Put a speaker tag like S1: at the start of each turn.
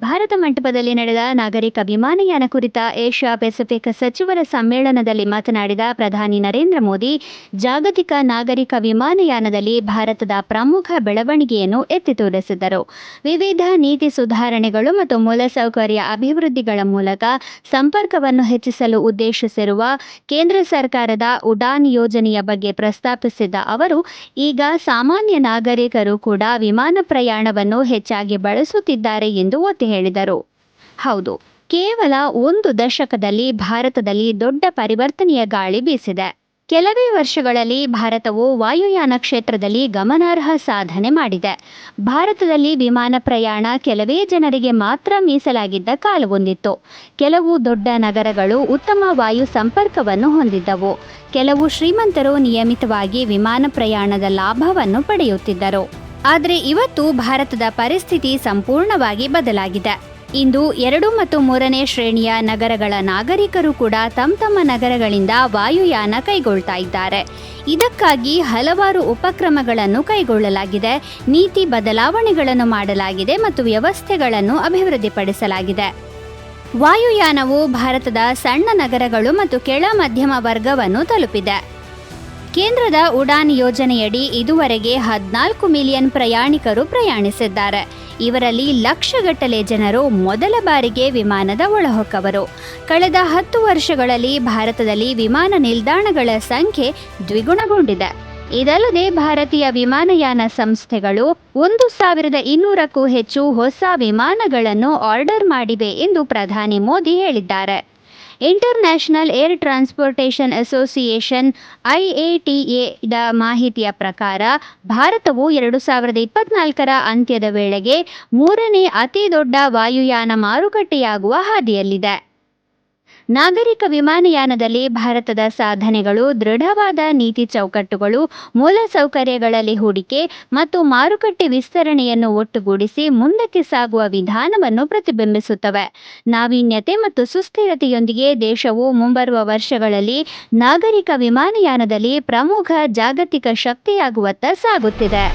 S1: ಭಾರತ ಮಂಟಪದಲ್ಲಿ ನಡೆದ ನಾಗರಿಕ ವಿಮಾನಯಾನ ಕುರಿತ ಏಷ್ಯಾ ಪೆಸಿಫಿಕ್ ಸಚಿವರ ಸಮ್ಮೇಳನದಲ್ಲಿ ಮಾತನಾಡಿದ ಪ್ರಧಾನಿ ನರೇಂದ್ರ ಮೋದಿ, ಜಾಗತಿಕ ನಾಗರಿಕ ವಿಮಾನಯಾನದಲ್ಲಿ ಭಾರತದ ಪ್ರಮುಖ ಬೆಳವಣಿಗೆಯನ್ನು ಎತ್ತಿ ತೋರಿಸಿದರು. ವಿವಿಧ ನೀತಿ ಸುಧಾರಣೆಗಳು ಮತ್ತು ಮೂಲಸೌಕರ್ಯ ಅಭಿವೃದ್ಧಿಗಳ ಮೂಲಕ ಸಂಪರ್ಕವನ್ನು ಹೆಚ್ಚಿಸಲು ಉದ್ದೇಶಿಸಿರುವ ಕೇಂದ್ರ ಸರ್ಕಾರದ ಉಡಾನ್ ಯೋಜನೆಯ ಬಗ್ಗೆ ಪ್ರಸ್ತಾಪಿಸಿದ ಅವರು, ಈಗ ಸಾಮಾನ್ಯ ನಾಗರಿಕರು ಕೂಡ ವಿಮಾನ ಪ್ರಯಾಣವನ್ನು ಹೆಚ್ಚಾಗಿ ಬಳಸುತ್ತಿದ್ದಾರೆ ಎಂದು ಒತ್ತಿ ಹೇಳಿದರು. ಹೌದು, ಕೇವಲ ಒಂದು ದಶಕದಲ್ಲಿ ಭಾರತದಲ್ಲಿ ದೊಡ್ಡ ಪರಿವರ್ತನೆಯ ಗಾಳಿ ಬೀಸಿದೆ. ಕೆಲವೇ ವರ್ಷಗಳಲ್ಲಿ ಭಾರತವು ವಾಯುಯಾನ ಕ್ಷೇತ್ರದಲ್ಲಿ ಗಮನಾರ್ಹ ಸಾಧನೆ ಮಾಡಿದೆ. ಭಾರತದಲ್ಲಿ ವಿಮಾನ ಪ್ರಯಾಣ ಕೆಲವೇ ಜನರಿಗೆ ಮಾತ್ರ ಮೀಸಲಾಗಿದ್ದ ಕಾಲವೊಂದಿತ್ತು. ಕೆಲವು ದೊಡ್ಡ ನಗರಗಳು ಉತ್ತಮ ವಾಯು ಸಂಪರ್ಕವನ್ನು ಹೊಂದಿದ್ದವು. ಕೆಲವು ಶ್ರೀಮಂತರು ನಿಯಮಿತವಾಗಿ ವಿಮಾನ ಪ್ರಯಾಣದ ಲಾಭವನ್ನು ಪಡೆಯುತ್ತಿದ್ದರು. ಆದರೆ ಇವತ್ತು ಭಾರತದ ಪರಿಸ್ಥಿತಿ ಸಂಪೂರ್ಣವಾಗಿ ಬದಲಾಗಿದೆ. ಇಂದು 2 ಮತ್ತು 3ನೇ ಶ್ರೇಣಿಯ ನಗರಗಳ ನಾಗರಿಕರು ಕೂಡ ತಮ್ಮ ನಗರಗಳಿಂದ ವಾಯುಯಾನ ಕೈಗೊಳ್ತಾ ಇದ್ದಾರೆ. ಇದಕ್ಕಾಗಿ ಹಲವಾರು ಉಪಕ್ರಮಗಳನ್ನು ಕೈಗೊಳ್ಳಲಾಗಿದೆ, ನೀತಿ ಬದಲಾವಣೆಗಳನ್ನು ಮಾಡಲಾಗಿದೆ ಮತ್ತು ವ್ಯವಸ್ಥೆಗಳನ್ನು ಅಭಿವೃದ್ಧಿಪಡಿಸಲಾಗಿದೆ. ವಾಯುಯಾನವು ಭಾರತದ ಸಣ್ಣ ನಗರಗಳು ಮತ್ತು ಕೆಳ ಮಧ್ಯಮ ವರ್ಗವನ್ನು ತಲುಪಿದೆ. ಕೇಂದ್ರದ ಉಡಾನ್ ಯೋಜನೆಯಡಿ ಇದುವರೆಗೆ 14 ಮಿಲಿಯನ್ ಪ್ರಯಾಣಿಕರು ಪ್ರಯಾಣಿಸಿದ್ದಾರೆ. ಇವರಲ್ಲಿ ಲಕ್ಷಗಟ್ಟಲೆ ಜನರು ಮೊದಲ ಬಾರಿಗೆ ವಿಮಾನದ ಒಳಹೊಕ್ಕವರು. ಕಳೆದ 10 ವರ್ಷಗಳಲ್ಲಿ ಭಾರತದಲ್ಲಿ ವಿಮಾನ ನಿಲ್ದಾಣಗಳ ಸಂಖ್ಯೆ ದ್ವಿಗುಣಗೊಂಡಿದೆ. ಇದಲ್ಲದೆ ಭಾರತೀಯ ವಿಮಾನಯಾನ ಸಂಸ್ಥೆಗಳು 1200ಕ್ಕೂ ಹೆಚ್ಚು ಹೊಸ ವಿಮಾನಗಳನ್ನು ಆರ್ಡರ್ ಮಾಡಿವೆ ಎಂದು ಪ್ರಧಾನಿ ಮೋದಿ ಹೇಳಿದ್ದಾರೆ. International air transportation association IATA the ಮಾಹಿತಿಯ ಪ್ರಕಾರ ಭಾರತವು 2024ರ ಅಂತ್ಯದ ವೇಳೆಗೆ 3ನೇ ಅತಿ ದೊಡ್ಡ ವಾಯುಯಾನ ಮಾರುಕಟ್ಟೆಯಾಗುವ ಹಾದಿಯಲ್ಲಿದೆ. ನಾಗರಿಕ ವಿಮಾನಯಾನದಲ್ಲಿ ಭಾರತದ ಸಾಧನೆಗಳು ದೃಢವಾದ ನೀತಿ ಚೌಕಟ್ಟುಗಳು, ಮೂಲಸೌಕರ್ಯಗಳಲ್ಲಿ ಹೂಡಿಕೆ ಮತ್ತು ಮಾರುಕಟ್ಟೆ ವಿಸ್ತರಣೆಯನ್ನು ಒಟ್ಟುಗೂಡಿಸಿ ಮುಂದಕ್ಕೆ ಸಾಗುವ ವಿಧಾನವನ್ನು ಪ್ರತಿಬಿಂಬಿಸುತ್ತವೆ. ನಾವೀನ್ಯತೆ ಮತ್ತು ಸುಸ್ಥಿರತೆಯೊಂದಿಗೆ ದೇಶವು ಮುಂಬರುವ ವರ್ಷಗಳಲ್ಲಿ ನಾಗರಿಕ ವಿಮಾನಯಾನದಲ್ಲಿ ಪ್ರಮುಖ ಜಾಗತಿಕ ಶಕ್ತಿಯಾಗುವತ್ತ ಸಾಗುತ್ತಿದೆ.